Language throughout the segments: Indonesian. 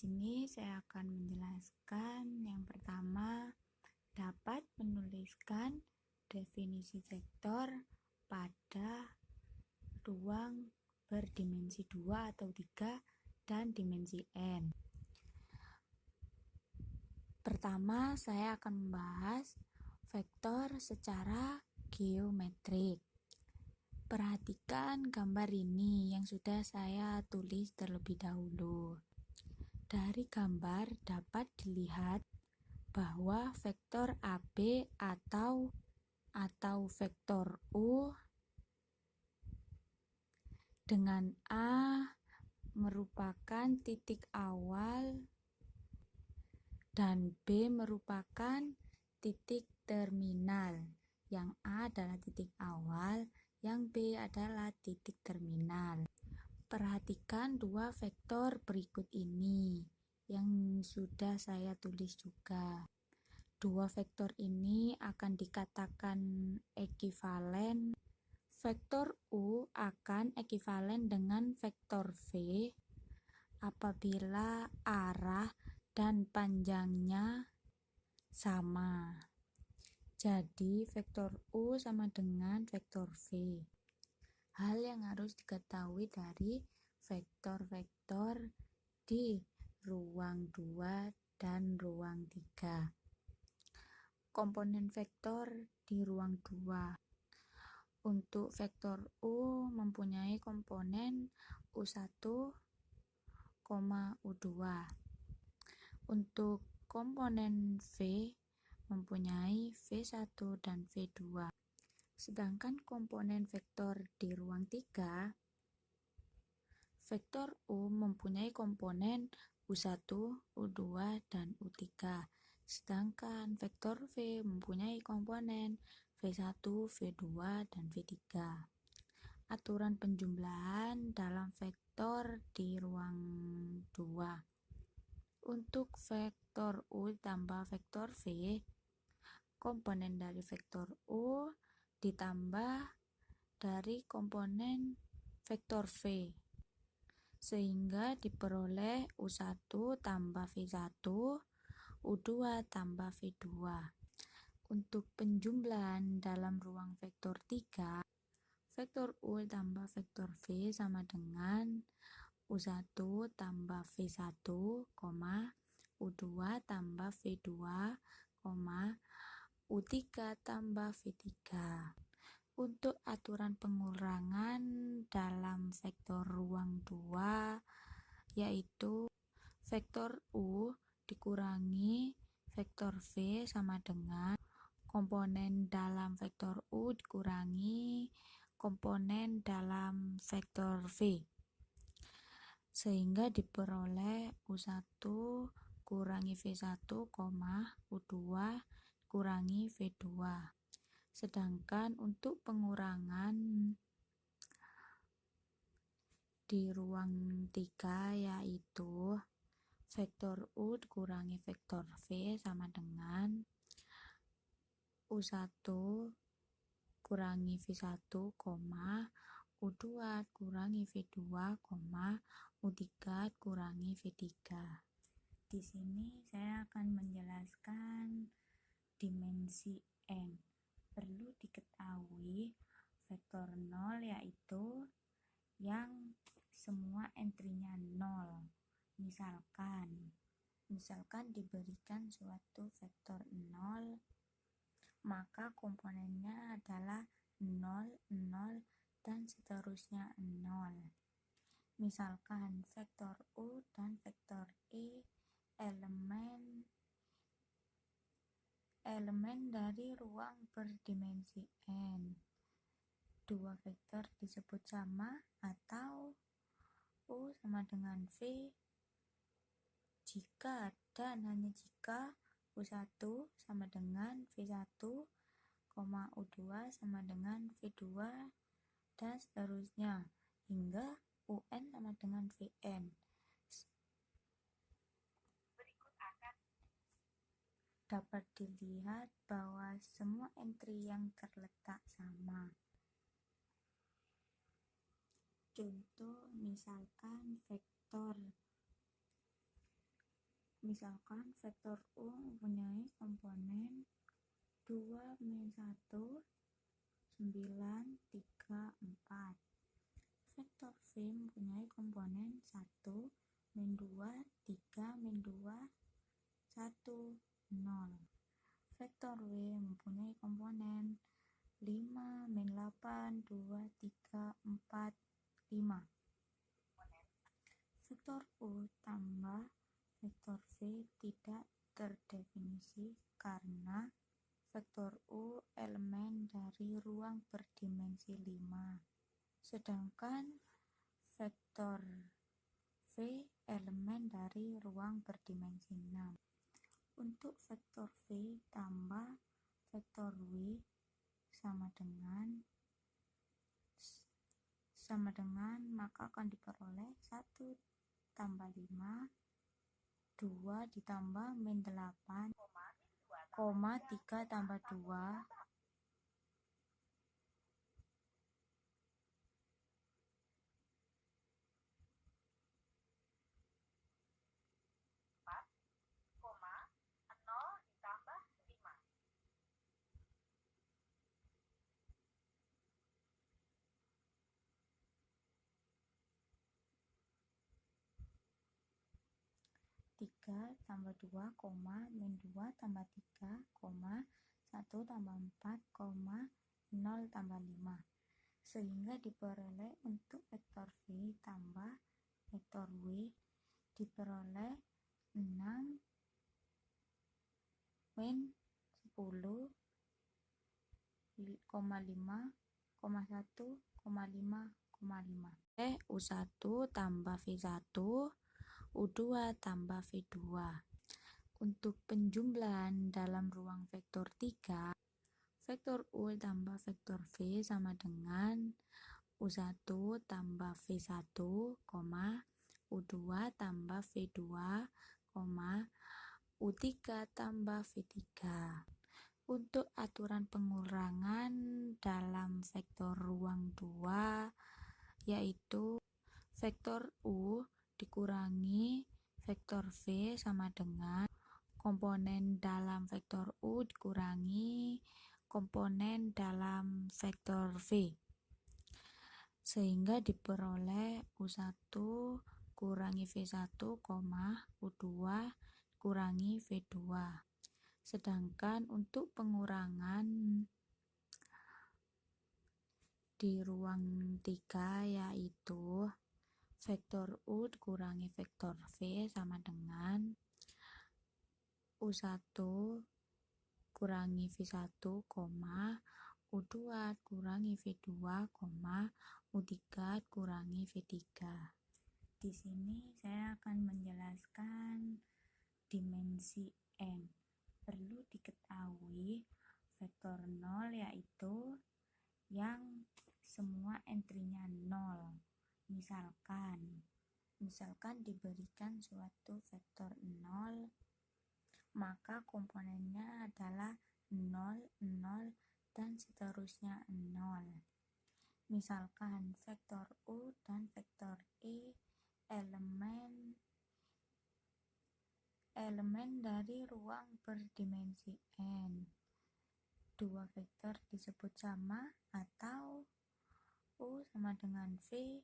sini saya akan menjelaskan yang pertama, dapat menuliskan definisi vektor pada ruang berdimensi 2 atau 3 dan dimensi n. Pertama, saya akan membahas vektor secara geometrik. Perhatikan gambar ini yang sudah saya tulis terlebih dahulu. Dari gambar dapat dilihat bahwa vektor AB atau vektor U dengan A merupakan titik awal dan B merupakan titik terminal. Yang A adalah titik awal, yang B adalah titik terminal. Perhatikan dua vektor berikut ini yang sudah saya tulis juga. Dua vektor ini akan dikatakan ekivalen. Vektor U akan ekivalen dengan vektor V apabila arah dan panjangnya sama. Jadi vektor U sama dengan vektor V. Hal yang harus diketahui dari vektor-vektor di ruang 2 dan ruang 3. Komponen vektor di ruang 2. Untuk vektor U mempunyai komponen U1, U2. Untuk komponen V mempunyai V1 dan V2. Sedangkan komponen vektor di ruang 3, vektor U mempunyai komponen U1, U2, dan U3. Sedangkan vektor V mempunyai komponen V1, V2, dan V3. Aturan penjumlahan dalam vektor di ruang 2. Untuk vektor U tambah vektor V, komponen dari vektor U ditambah dari komponen vektor V, sehingga diperoleh U1 tambah V1, U2 tambah V2. Untuk penjumlahan dalam ruang vektor 3, vektor U tambah vektor V sama dengan U1 tambah V1, U2 tambah V2, U3 tambah V3. Untuk aturan pengurangan dalam vektor ruang 2, yaitu vektor U dikurangi vektor V sama dengan komponen dalam vektor U dikurangi komponen dalam vektor V, sehingga diperoleh U1 kurangi V1, U2 kurangi V2. Sedangkan untuk pengurangan di ruang 3 yaitu vektor U dikurangi vektor V sama dengan U1 kurangi V1, U2 kurangi V2, U3 kurangi V3. Di sini saya akan menjelaskan dimensi n. Perlu diketahui vektor 0 yaitu yang semua entry-nya 0. Misalkan diberikan suatu vektor 0, maka komponennya adalah 0, 0, dan seterusnya 0. Misalkan vektor U dan vektor E elemen dari ruang berdimensi n. Dua vektor disebut sama atau U sama dengan V jika dan hanya jika U1 sama dengan V1, U2 sama dengan V2, dan seterusnya hingga UN sama dengan VN. Dapat dilihat bahwa semua entry yang terletak sama. Contoh misalkan vektor Misalkan vektor U mempunyai komponen 2, min 1, 9, 3, 4. Vektor V mempunyai komponen 1, min 2, 3, min 2, 1, 0. Vektor W mempunyai komponen 5, min 8, 2, 3, 4, 5. Vektor U tambah vektor V tidak terdefinisi karena vektor U elemen dari ruang berdimensi 5, sedangkan vektor V elemen dari ruang berdimensi 6. Untuk vektor V tambah vektor W sama dengan maka akan diperoleh 1 tambah 5, 2 ditambah min 8, 3 tambah 2, 3 tambah 2, min 2 tambah 3, 1 tambah 4, 0 tambah 5. Sehingga diperoleh untuk vektor V tambah vektor W diperoleh 6 min 10, 5, 1, 5, 5. U1 tambah V1, U2 tambah V2. Untuk penjumlahan dalam ruang vektor 3, vektor U tambah vektor V sama dengan U1 tambah V1, U2 tambah V2, U3 tambah V3. Untuk aturan pengurangan dalam vektor ruang 2 yaitu vektor U dikurangi vektor V sama dengan komponen dalam vektor U dikurangi komponen dalam vektor V, sehingga diperoleh U1 kurangi V1, U2 kurangi V2. Sedangkan untuk pengurangan di ruang 3 yaitu vektor U dikurangi vektor V sama dengan U1 kurangi V1, U2 kurangi V2, U3 kurangi V3. Di sini saya akan menjelaskan dimensi N. Perlu diketahui vektor 0 yaitu yang semua entry-nya 0. Misalkan diberikan suatu vektor 0, maka komponennya adalah 0, 0, dan seterusnya 0. Misalkan vektor U dan vektor E elemen dari ruang berdimensi N. Dua vektor disebut sama atau U sama dengan V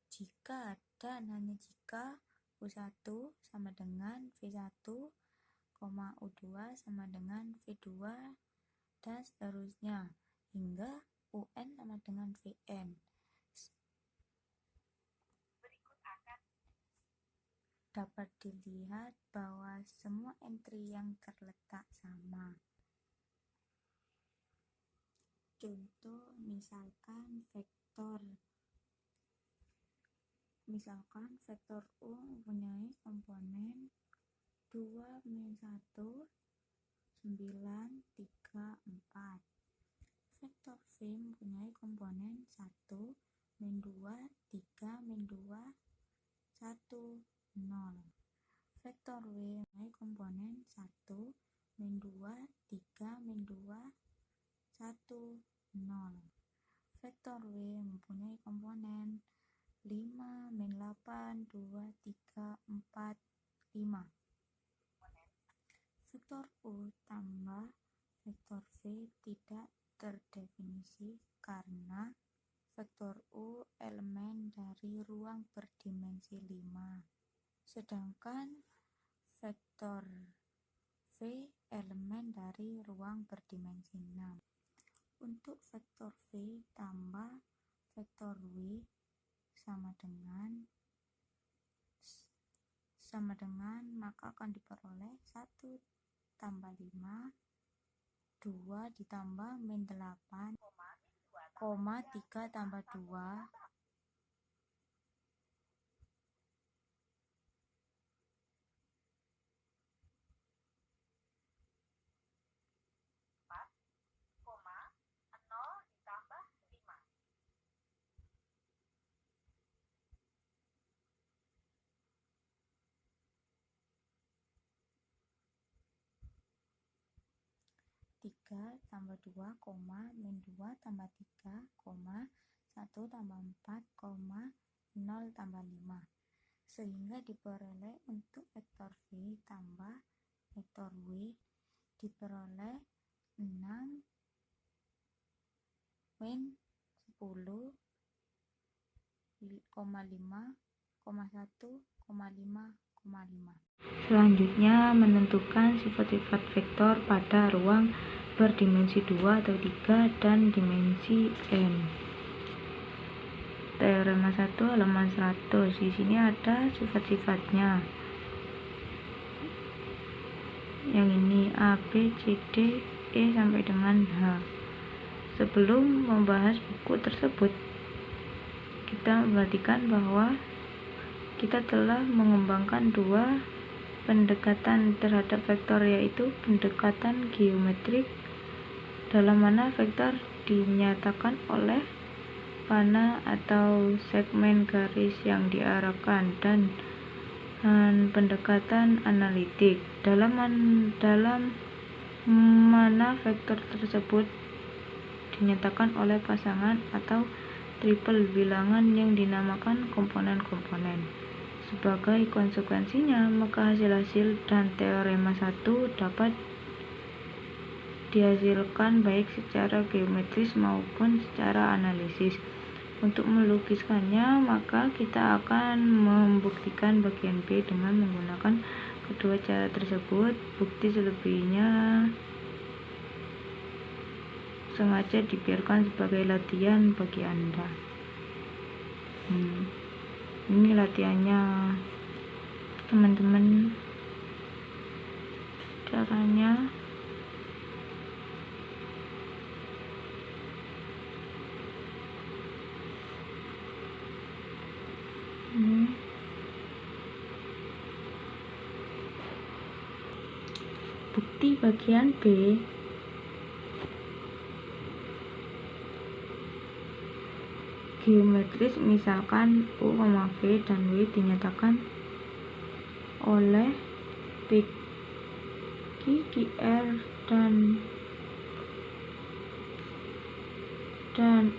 jika dan hanya jika U1 sama dengan V1, U2 sama dengan V2, dan seterusnya hingga UN sama dengan VN. Dapat dilihat bahwa semua entry yang terletak sama. Contoh misalkan vektor U mempunyai komponen 2, min 1, 9, 3, 4. Vektor V mempunyai komponen 1, min 2, 3, min 2, 1, 0. Vektor W mempunyai komponen 1, min 2, 3, min 2, 1, 0. Vektor W mempunyai komponen 5, min 8, 2, 3, 4, 5. Vektor U tambah vektor V tidak terdefinisi karena vektor U elemen dari ruang berdimensi 5, sedangkan vektor V elemen dari ruang berdimensi 6. Untuk vektor V tambah vektor W sama dengan maka akan diperoleh 1 tambah 5, 2 ditambah min 8, 3 tambah 2, 3 tambah 2, min 2 tambah 3, 1 tambah 4, 0 tambah 5. Sehingga diperoleh untuk vektor V tambah vektor W diperoleh 6 min 10, 5, 1, 5,5. Selanjutnya, menentukan sifat-sifat vektor pada ruang berdimensi 2 atau 3 dan dimensi n. Teorema 1 halaman 100. Di sini ada sifat-sifatnya. Yang ini A, B, C, D, E sampai dengan H. Sebelum membahas buku tersebut, kita perhatikan bahwa kita telah mengembangkan dua pendekatan terhadap vektor, yaitu pendekatan geometrik, dalam mana vektor dinyatakan oleh panah atau segmen garis yang diarahkan, dan pendekatan analitik, dalam mana vektor tersebut dinyatakan oleh pasangan atau triple bilangan yang dinamakan komponen-komponen. Sebagai konsekuensinya, maka hasil-hasil dan teorema 1 dapat dihasilkan baik secara geometris maupun secara analisis. Untuk melukiskannya, maka kita akan membuktikan bagian B dengan menggunakan kedua cara tersebut. Bukti selebihnya sengaja dibiarkan sebagai latihan bagi Anda. Ini latihannya, teman-teman. Caranya ini. Bukti bagian B. Geometris, misalkan U, V dan W dinyatakan oleh P, Q, R dan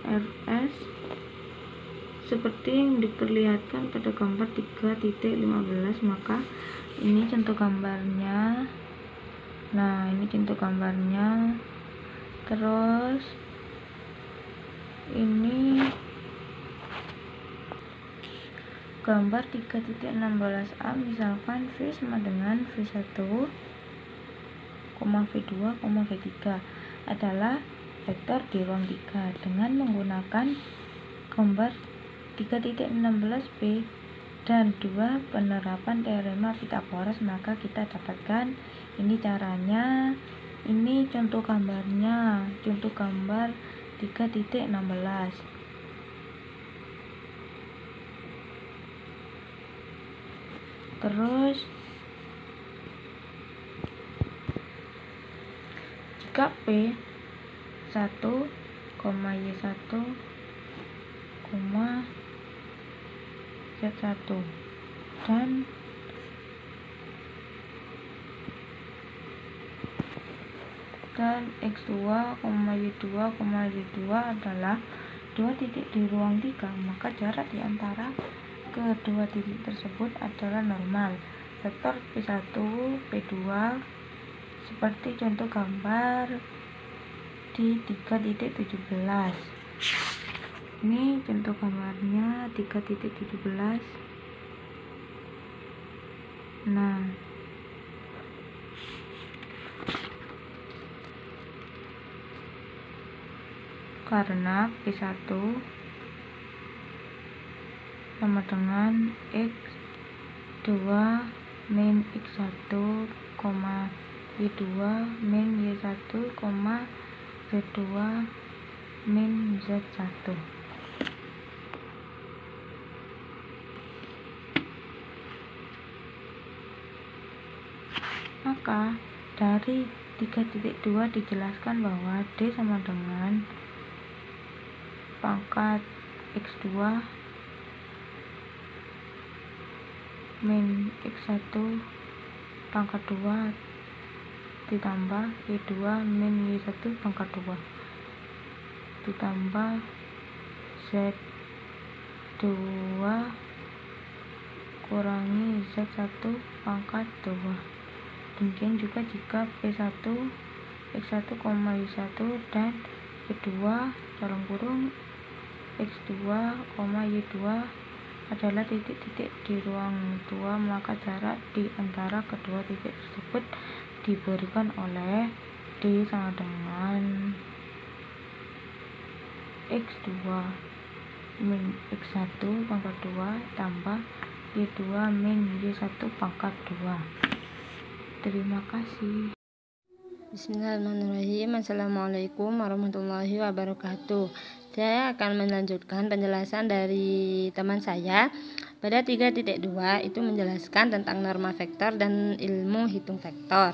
RS seperti yang diperlihatkan pada gambar 3.15. Maka ini contoh gambarnya. Nah, ini contoh gambarnya. Terus ini gambar 3.16a, misalkan V sama dengan V1, V2, V3 adalah vektor di ruang 3. Dengan menggunakan gambar 3.16b dan 2 penerapan teorema Pythagoras, maka kita dapatkan ini caranya. Ini contoh gambarnya, contoh gambar 3.16. Terus jika P 1, Y1, Z1 dan X2, Y2, Z2 adalah dua titik di ruang 3, maka jarak di antara kedua titik tersebut adalah normal. vektor P1, P2 seperti contoh gambar di 3.17. Ini contoh gambarnya 3.17. Nah, karena P1 sama dengan X2 min X1, Y2 min Y1, Z2 min Z1. Maka dari 3.2 dijelaskan bahwa D sama dengan pangkat X2 min X1 pangkat 2 ditambah Y2 min Y1 pangkat 2 ditambah Z2 kurangi Z1 pangkat 2. Demikian juga jika P1, X1, Y1 dan Y2 dalam kurung X2, Y2 adalah titik-titik di ruang 2, maka jarak di antara kedua titik tersebut diberikan oleh D sama dengan X2 min X1 pangkat 2 tambah Y2 min Y1 pangkat 2. Terima kasih. Bismillahirrahmanirrahim. Assalamualaikum warahmatullahi wabarakatuh. Saya akan melanjutkan penjelasan dari teman saya. Pada 3.2 itu menjelaskan tentang norma vektor dan ilmu hitung vektor.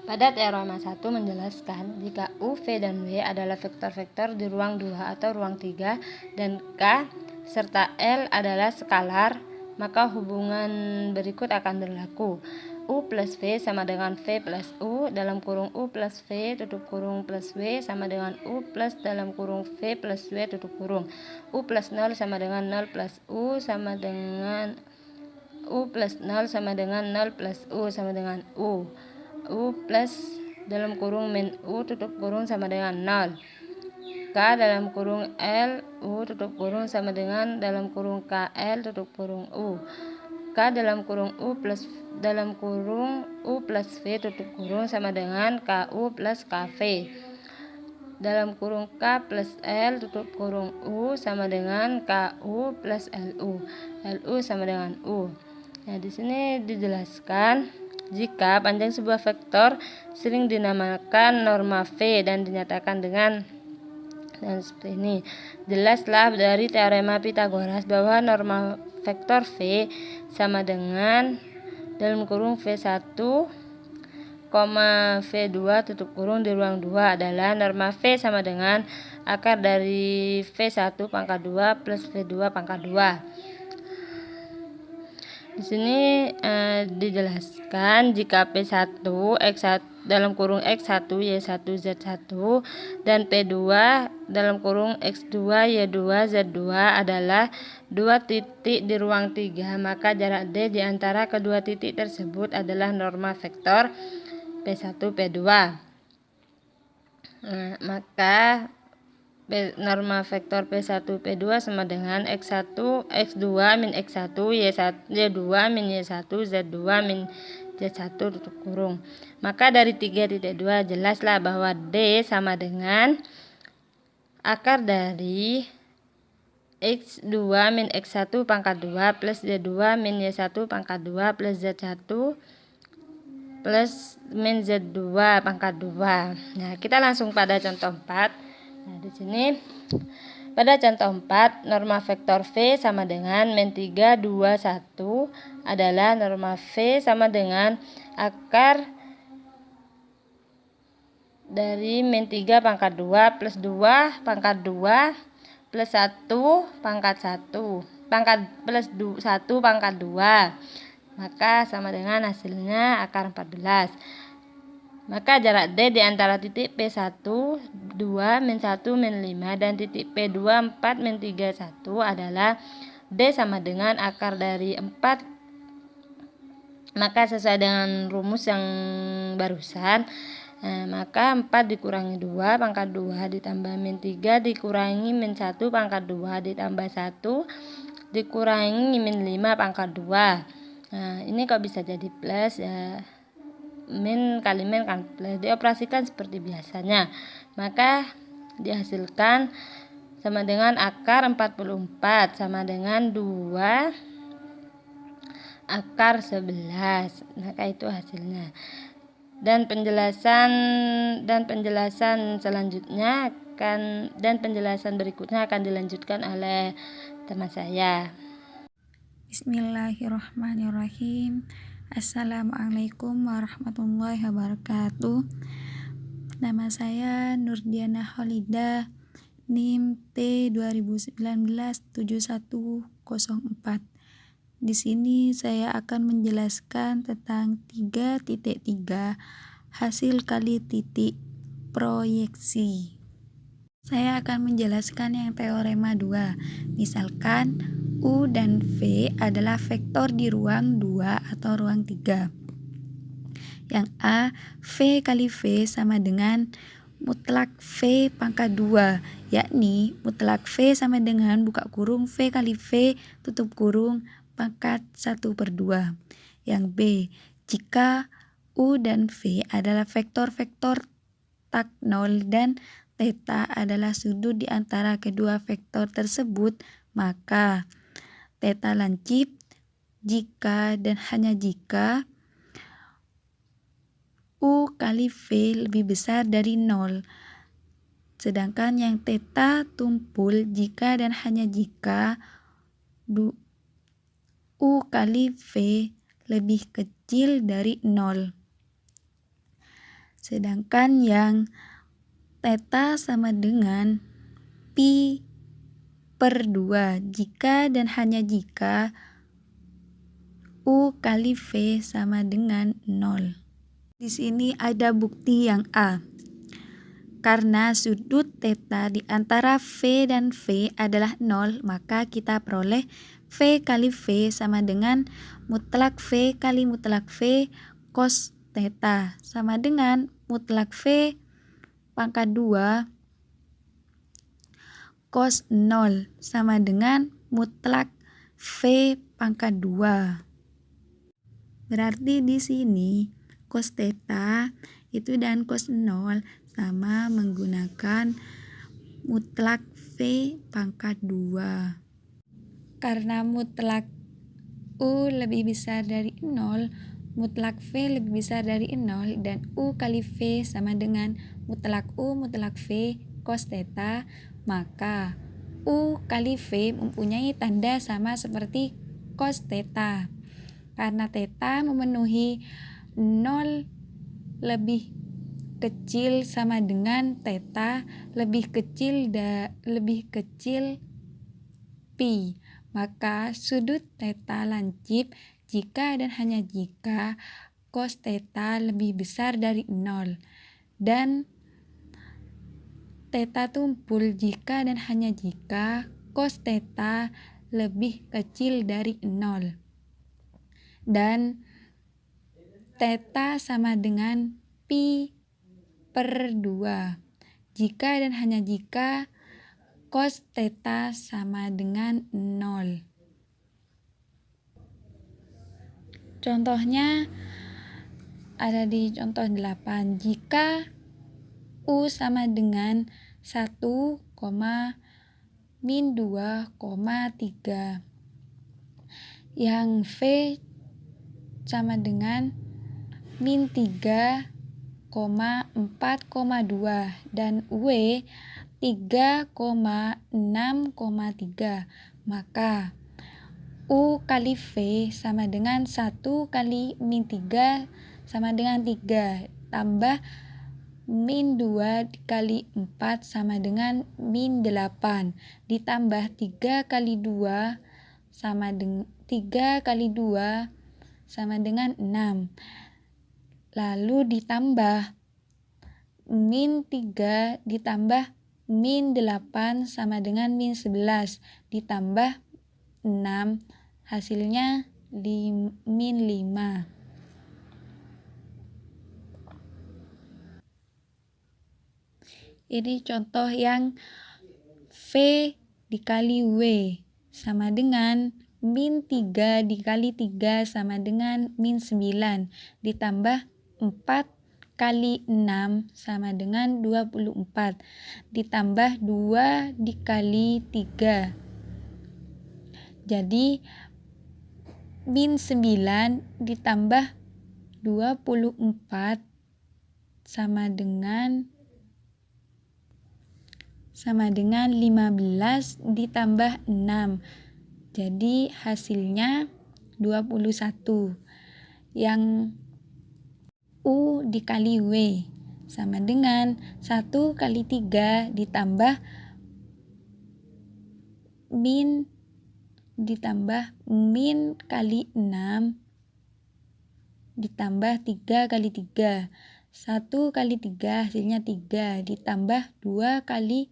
Pada teorema 1 menjelaskan jika U, V, dan W adalah vektor-vektor di ruang 2 atau ruang 3 dan K serta L adalah skalar, maka hubungan berikut akan berlaku. U plus V sama dengan V plus U dalam kurung U plus V tutup kurung plus W sama dengan U plus dalam kurung V plus W tutup kurung. U plus 0 sama dengan 0 plus U sama dengan U plus 0 sama dengan 0 plus U sama dengan U. U plus dalam kurung min U tutup kurung sama dengan 0. K dalam kurung L U tutup kurung sama dengan dalam kurung KL tutup kurung U. K dalam kurung U plus dalam kurung U plus V tutup kurung sama dengan KU plus KV. Dalam kurung K plus L tutup kurung U sama dengan KU plus LU. LU sama dengan U. Nah, di sini dijelaskan jika panjang sebuah vektor sering dinamakan norma V dan dinyatakan dengan seperti ini. Jelaslah dari teorema Pythagoras bahwa norma vektor V sama dengan dalam kurung V1, V2 tutup kurung di ruang 2 adalah norma V sama dengan akar dari V1 pangkat 2 plus V2 pangkat 2. Di sini dijelaskan jika P1, X1 dalam kurung X1, Y1, Z1 dan P2 dalam kurung X2, Y2, Z2 adalah dua titik di ruang 3, maka jarak D di antara kedua titik tersebut adalah norma vektor P1, P2. Maka norma vektor P1, P2 sama dengan X1, X2 min X1, Y2 min Y1, Z2 min Z1 tutup kurung. Maka dari 3.2 jelaslah bahwa D sama dengan akar dari X2 min X1 pangkat 2 plus Z2 min Y1 pangkat 2 plus Z1 plus min Z2 pangkat 2. Nah, kita langsung pada contoh 4. Nah, di sini pada contoh 4 norma vektor V sama dengan min 3, 2, 1 adalah norma V sama dengan akar dari min 3 pangkat 2 plus 2 pangkat 2 plus 1 pangkat 1 pangkat plus 1 pangkat 2, maka sama dengan hasilnya akar 14. Maka jarak D di antara titik P1, 2, min 1, min 5 dan titik P2, 4, min 3, 1 adalah D sama dengan akar dari 4 Maka sesuai dengan rumus yang barusan, maka 4 dikurangi 2 pangkat 2 ditambah min 3 dikurangi min 1 pangkat 2 ditambah 1 dikurangi min 5 pangkat 2. Ini kok bisa jadi plus ya, min kali min kan plus, dioperasikan seperti biasanya. Maka dihasilkan sama dengan akar 44 sama dengan 2 akar 11. Maka itu hasilnya. Dan penjelasan selanjutnya dan penjelasan berikutnya akan dilanjutkan oleh teman saya. Bismillahirrahmanirrahim. Assalamualaikum warahmatullahi wabarakatuh. Nama saya Nurdiana Khalidah, NIM T 2019-7104. Di sini saya akan menjelaskan tentang 3.3 hasil kali titik proyeksi. Saya akan menjelaskan yang teorema 2. Misalkan U dan V adalah vektor di ruang 2 atau ruang 3. Yang A, V kali V sama dengan mutlak V pangkat 2, yakni mutlak V sama dengan buka kurung V kali V tutup kurung pangkat 1/2. Yang B, jika U dan V adalah vektor-vektor tak nol dan theta adalah sudut di antara kedua vektor tersebut, maka theta lancip jika dan hanya jika U kali V lebih besar dari 0. Sedangkan yang theta tumpul jika dan hanya jika U kali V lebih kecil dari 0. Sedangkan yang theta sama dengan pi/2 jika dan hanya jika U kali V sama dengan 0. Di sini ada bukti yang A. Karena sudut theta di antara V dan V adalah 0, maka kita peroleh V kali V sama dengan mutlak V kali mutlak V cos theta sama dengan mutlak V pangkat 2 cos 0 sama dengan mutlak V pangkat 2. Berarti di sini cos theta itu dan cos 0 sama menggunakan mutlak V pangkat 2. Karena mutlak U lebih besar dari 0, mutlak V lebih besar dari 0, dan U kali V sama dengan mutlak U mutlak V cos theta, maka U kali V mempunyai tanda sama seperti cos theta. Karena theta memenuhi 0 lebih kecil sama dengan theta lebih kecil pi, maka sudut theta lancip jika dan hanya jika cos theta lebih besar dari 0 dan theta tumpul jika dan hanya jika cos theta lebih kecil dari 0 dan theta sama dengan pi/2 jika dan hanya jika cos theta sama dengan 0. Contohnya ada di contoh 8. Jika U sama dengan 1, min 2,3, yang V sama dengan min 3,4,2 dan W 3,6,3, maka U kali V sama dengan 1 kali min 3 sama dengan 3 tambah min 2 kali 4 sama dengan min 8 ditambah 3 kali 2 sama dengan 3 kali 2 sama dengan 6. Lalu ditambah min 3 ditambah min 8 sama dengan min 11 ditambah 6, hasilnya min 5. Ini contoh yang V dikali W sama dengan min 3 dikali 3 sama dengan min 9 ditambah 4 kali 6 sama dengan 24 ditambah 2 dikali 3. Jadi min 9 ditambah 24 sama dengan 15 ditambah 6. Jadi hasilnya 21. Yang U dikali W sama dengan 1 kali 3 ditambah min kali 6 ditambah 3 kali 3. 1 kali 3 hasilnya 3 ditambah 2 kali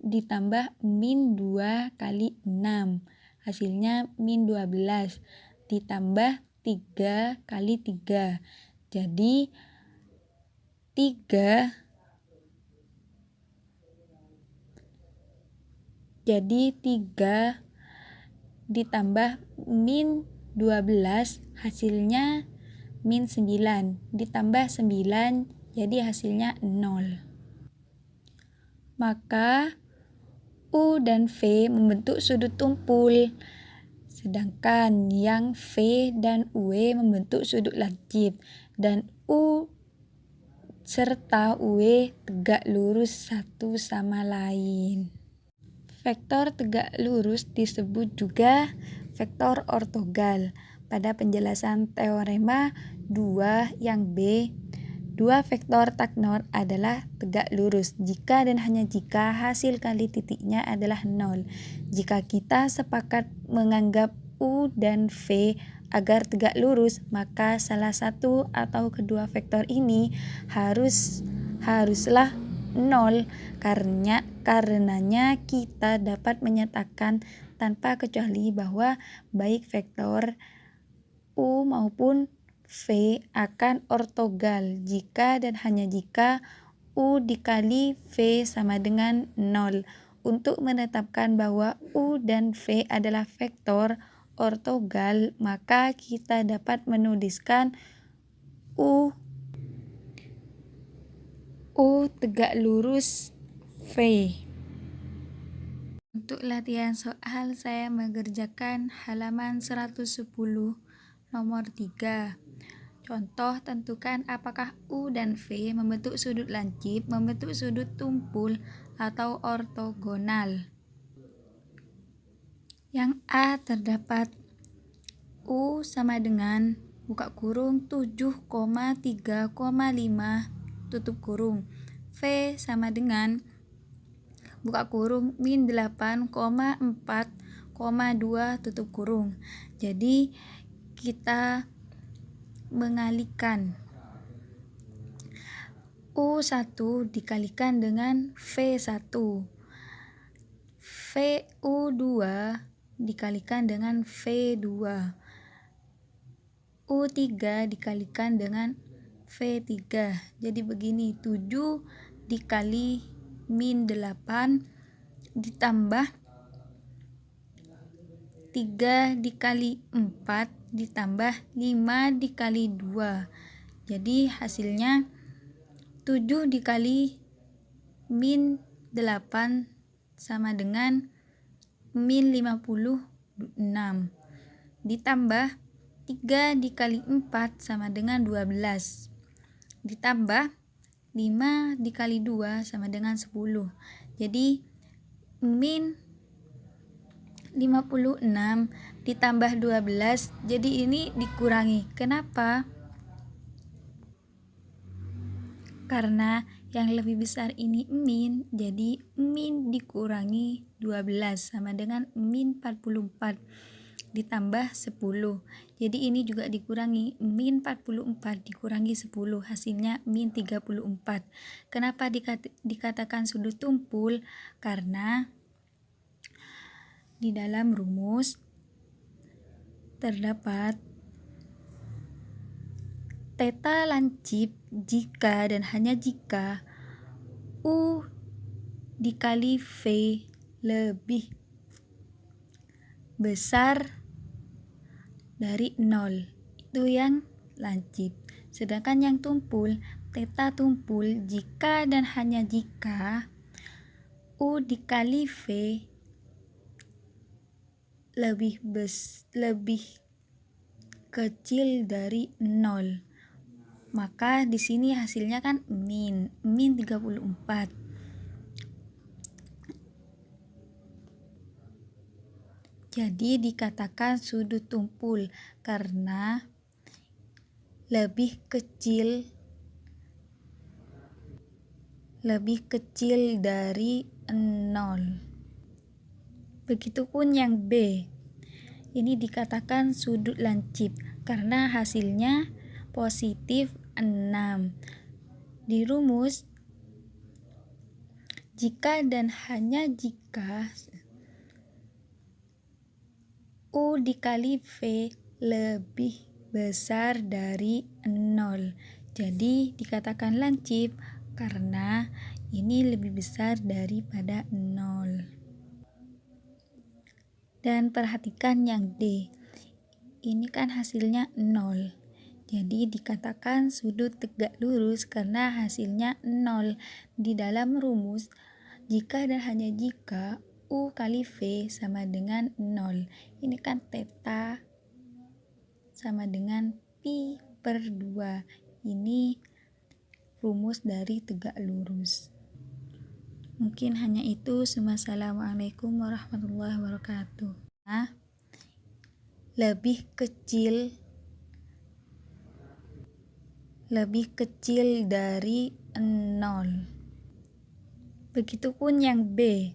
ditambah min 2 kali 6 hasilnya min 12 ditambah 3 kali 3. Jadi 3 ditambah min 12 hasilnya min 9 ditambah 9 jadi hasilnya 0. Maka U dan V membentuk sudut tumpul, sedangkan yang V dan W membentuk sudut lancip, dan U serta W tegak lurus satu sama lain. Vektor tegak lurus disebut juga vektor ortogonal. Pada penjelasan teorema 2 yang B, dua vektor taknor adalah tegak lurus jika dan hanya jika hasil kali titiknya adalah 0. Jika kita sepakat menganggap U dan V agar tegak lurus, maka salah satu atau kedua vektor ini haruslah 0. Karenanya kita dapat menyatakan tanpa kecuali bahwa baik vektor U maupun V akan ortogonal jika dan hanya jika U dikali V sama dengan 0. Untuk menetapkan bahwa U dan V adalah vektor ortogonal, maka kita dapat menuliskan U tegak lurus V. Untuk latihan soal saya mengerjakan halaman 110 nomor 3. Contoh, tentukan apakah U dan V membentuk sudut lancip, membentuk sudut tumpul, atau ortogonal. Yang A terdapat U sama dengan buka kurung 7,3,5 tutup kurung. V sama dengan buka kurung min 8,4,2 tutup kurung. Jadi kita mengalihkan U1 dikalikan dengan V1, VU2 dikalikan dengan V2, U3 dikalikan dengan V3. Jadi begini, 7 dikali min 8 ditambah 3 dikali 4 ditambah 5 dikali 2. Jadi hasilnya 7 dikali min 8 sama dengan min 56 ditambah 3 dikali 4 sama dengan 12 ditambah 5 dikali 2 sama dengan 10. Jadi min 56 ditambah 12, jadi ini dikurangi. Kenapa? Karena yang lebih besar ini min, jadi min dikurangi 12 sama dengan min 44 ditambah 10. Jadi ini juga dikurangi, min 44 dikurangi 10, hasilnya min 34. Kenapa dikatakan sudut tumpul? Karena di dalam rumus terdapat theta lancip jika dan hanya jika U dikali V lebih besar dari 0. Itu yang lancip. Sedangkan yang tumpul, teta tumpul jika dan hanya jika U dikali V lebih kecil dari 0. Maka di sini hasilnya kan min 34. Jadi dikatakan sudut tumpul karena lebih kecil dari 0. Begitupun yang B. Ini dikatakan sudut lancip karena hasilnya positif 6. Di rumus, jika dan hanya jika U dikali V lebih besar dari 0. Jadi dikatakan lancip karena ini lebih besar daripada 0. Dan perhatikan yang D. Ini kan hasilnya 0. Jadi dikatakan sudut tegak lurus karena hasilnya 0. Di dalam rumus, jika dan hanya jika U kali V sama dengan 0. Ini kan teta sama dengan pi per 2. Ini rumus dari tegak lurus. Mungkin hanya itu. Wassalamualaikum warahmatullahi wabarakatuh. Lebih kecil dari 0. Begitupun yang B.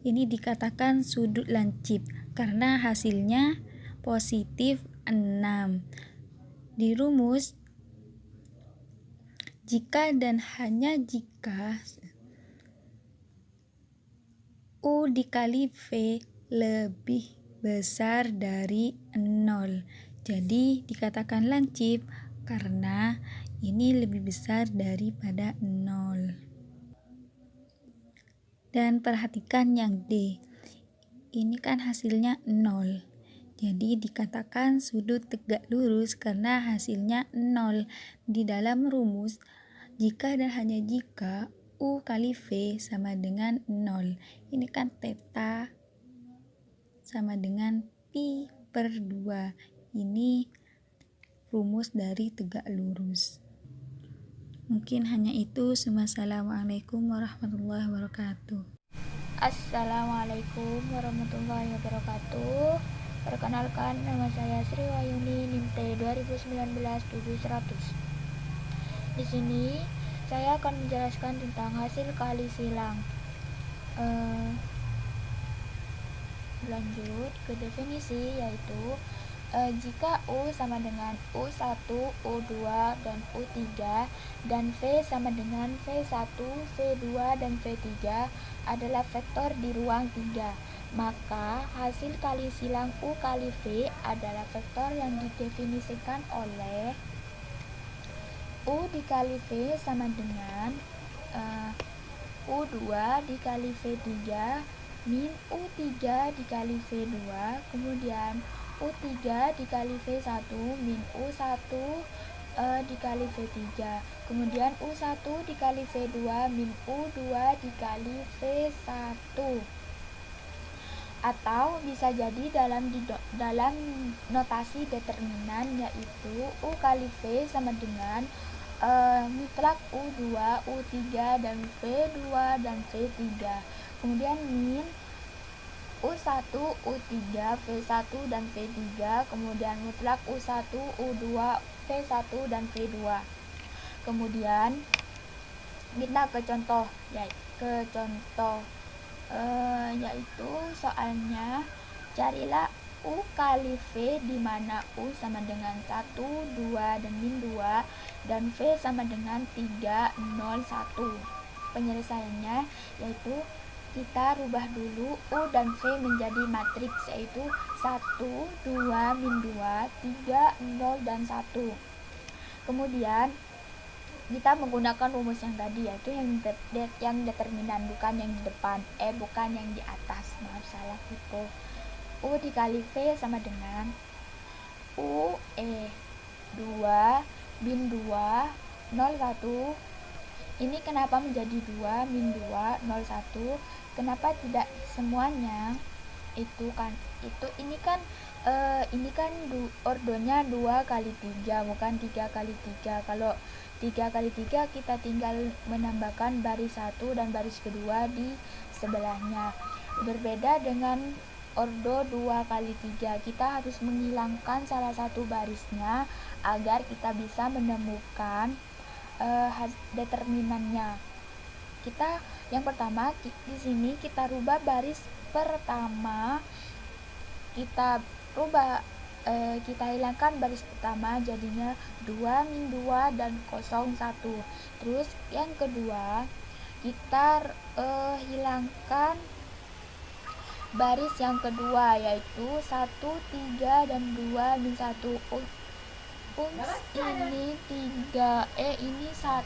Ini dikatakan sudut lancip karena hasilnya positif 6. Di rumus, jika dan hanya jika U dikali V lebih besar dari 0. Jadi dikatakan lancip karena ini lebih besar daripada 0. Dan perhatikan yang D. Ini kan hasilnya 0. Jadi dikatakan sudut tegak lurus karena hasilnya 0. Di dalam rumus, jika dan hanya jika U kali V sama dengan 0. Ini kan teta sama dengan pi per 2. Ini rumus dari tegak lurus. Mungkin hanya itu. Wassalamualaikum warahmatullahi wabarakatuh. Assalamualaikum warahmatullahi wabarakatuh. Perkenalkan, nama saya Sri Wayuni, NIM T 2019-700. Di sini saya akan menjelaskan tentang hasil kali silang. Lanjut ke definisi, yaitu jika U sama dengan U1, U2, dan U3 dan V sama dengan V1, V2, dan V3 adalah vektor di ruang 3, maka hasil kali silang U kali V adalah vektor yang didefinisikan oleh U dikali V sama dengan U2 dikali V3 min U3 dikali V2, kemudian U3 dikali V1 min U1 dikali V3, kemudian U1 dikali V2 min U2 dikali V1. Atau bisa jadi dalam notasi determinan, yaitu U kali V sama dengan mutlak U2, U3, dan V2 dan V3. Kemudian min U1, U3, V1, dan V3, kemudian mutlak U1, U2, V1, dan V2. Kemudian kita ke contoh, yaitu soalnya carilah U kali V di mana U sama dengan 1, 2, dan min 2, dan V sama dengan 3, 0, 1. Penyelesaiannya yaitu kita rubah dulu U dan V menjadi matriks, yaitu 1, 2, min 2, 3, 0, dan 1. Kemudian kita menggunakan rumus yang tadi, yaitu yang determinan, bukan yang di depan, bukan yang di atas, maaf salah gitu. U dikali V sama dengan U 2 min 2 01. Ini kenapa menjadi 2 min 2 01? Kenapa tidak semuanya? Ini kan ordonya 2 kali 3, bukan 3 kali 3. Kalau 3 kali 3 kita tinggal menambahkan baris 1 dan baris kedua di sebelahnya. Berbeda dengan ordo 2 kali 3, kita harus menghilangkan salah satu barisnya agar kita bisa menemukan determinannya. Yang pertama di sini kita rubah baris pertama, kita hilangkan baris pertama, jadinya 2 min 2 dan 01. Terus yang kedua kita hilangkan baris yang kedua, yaitu 1 3 dan 2 min 1. Ini 3, ini 1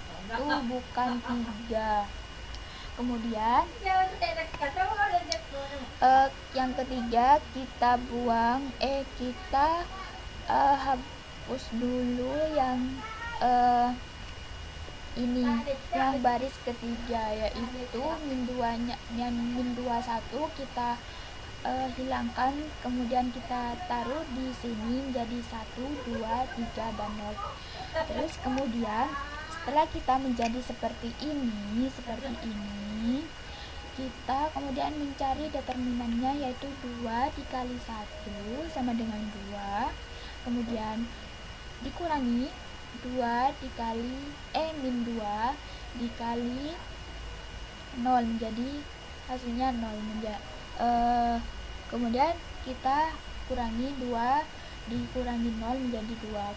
bukan 3. Kemudian yang ketiga kita buang, kita hapus dulu yang ini, yang baris ketiga, yaitu min 21 kita hilangkan, kemudian kita taruh di sini jadi 1 2 3 dan 0. Terus kemudian setelah kita menjadi seperti ini, kita kemudian mencari determinannya, yaitu 2 dikali 1 sama dengan 2, kemudian dikurangi 2 dikali min 2 dikali 0, menjadi hasilnya 0. Kemudian kita kurangi 2 dikurangi 0 menjadi 2.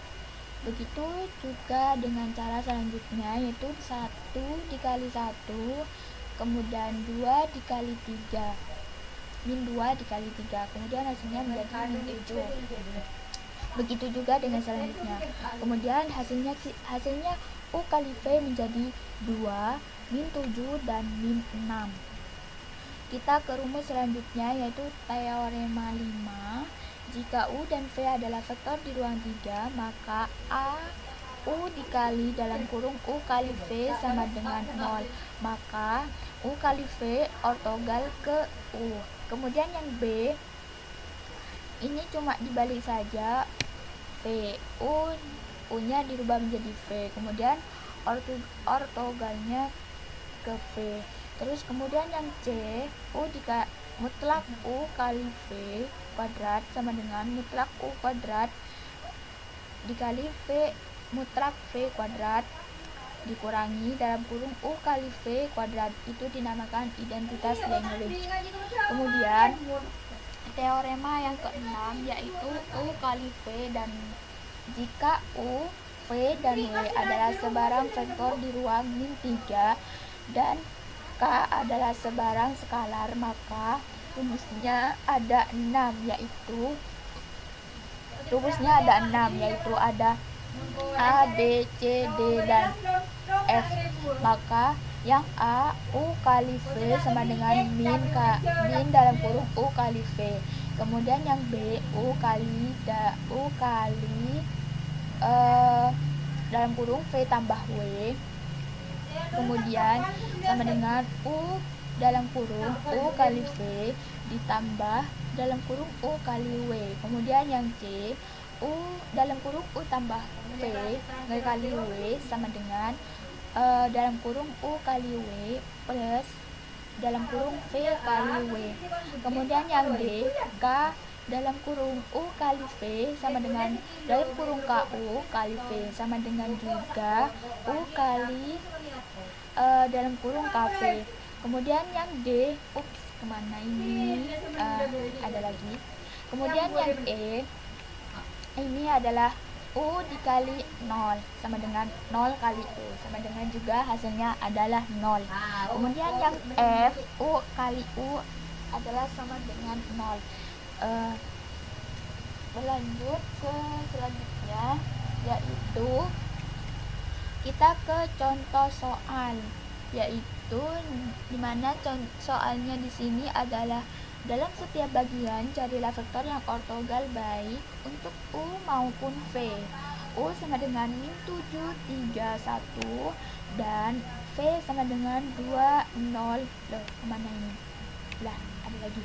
Begitu juga dengan cara selanjutnya, yaitu 1 dikali 1, kemudian 2 dikali 3, min 2 dikali 3, kemudian hasilnya menjadi min 7. Begitu juga dengan selanjutnya. Kemudian hasilnya U kali V menjadi 2, min 7 dan min 6. Kita ke rumus selanjutnya, yaitu teorema 5. Jika U dan V adalah vektor di ruang 3, maka U dikali dalam kurung U kali V sama dengan 0. Maka U kali V ortogal ke U. Kemudian yang B, ini cuma dibalik saja, V, U-nya dirubah menjadi V. Kemudian ortogalnya ke V. Terus kemudian yang C, mutlak U kali V kuadrat sama dengan mutlak U kuadrat dikali V mutlak V kuadrat dikurangi dalam kurung U kali V kuadrat. Itu dinamakan identitas Lagrange. Kemudian teorema yang keenam, yaitu U kali V, dan jika U, V, dan W adalah sebarang vektor di ruang min 3 dan K adalah sebarang skalar, maka rumusnya ada 6, yaitu ada A, B, C, D, dan F. Maka yang A, U kali V sama dengan min dalam kurung U kali V. Kemudian yang B, U kali dalam kurung V tambah W. Kemudian sama dengan U dalam kurung U kali V ditambah dalam kurung U kali W. Kemudian yang C, U dalam kurung U tambah V kali W sama dengan dalam kurung U kali W plus dalam kurung V kali W. Kemudian yang D, K dalam kurung U kali V sama dengan dalam kurung KU kali V sama dengan juga U kali dalam kurung KV. Kemudian yang D, kemana ini, ada lagi. Kemudian yang E, ini adalah U dikali 0 sama dengan 0 kali U sama dengan juga hasilnya adalah 0. Kemudian yang F, U kali U adalah sama dengan 0. Berlanjut ke selanjutnya, yaitu kita ke contoh soal, yaitu dimana soalnya di sini adalah dalam setiap bagian carilah vektor yang ortogonal baik untuk U maupun V. U sama dengan min 7, 3, 1 dan V sama dengan 2, 0. Loh, kemana ini? Lah, ada lagi.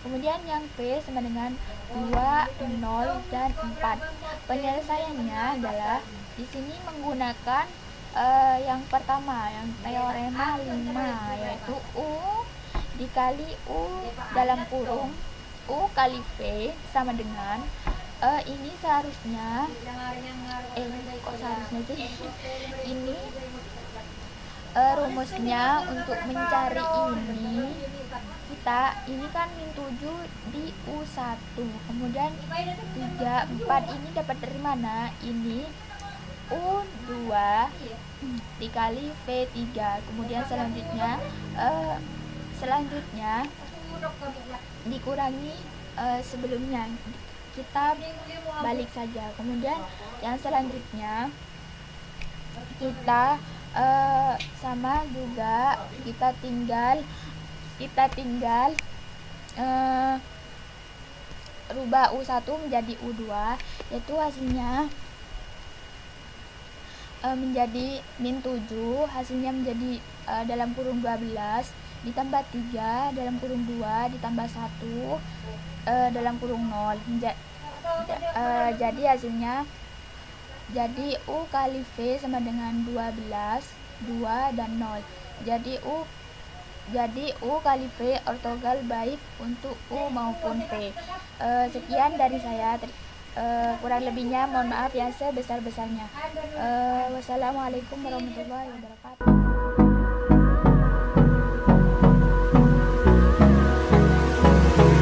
Kemudian yang V sama dengan 2, 0, dan 4. Penyelesaiannya adalah di sini menggunakan yang pertama, yang teorema 5, yaitu U dikali U dalam kurung U kali V sama dengan ini seharusnya kok seharusnya sih ini rumusnya untuk mencari ini kan min 7 di U1, kemudian 3, 4 ini dapat dari mana? Ini U2 dikali V3, kemudian selanjutnya dikurangi sebelumnya, kita balik saja. Kemudian yang selanjutnya kita sama juga kita tinggal rubah U1 menjadi U2, yaitu hasilnya menjadi min 7, hasilnya menjadi dalam kurung 12 ditambah 3 dalam kurung 2 ditambah 1 dalam kurung 0. Jadi hasilnya jadi U kali V sama dengan 12, 2 dan 0. Jadi U kali V ortogonal baik untuk U maupun V. Sekian dari saya. Kurang lebihnya mohon maaf yang sebesar-besarnya. Wassalamualaikum warahmatullahi wabarakatuh.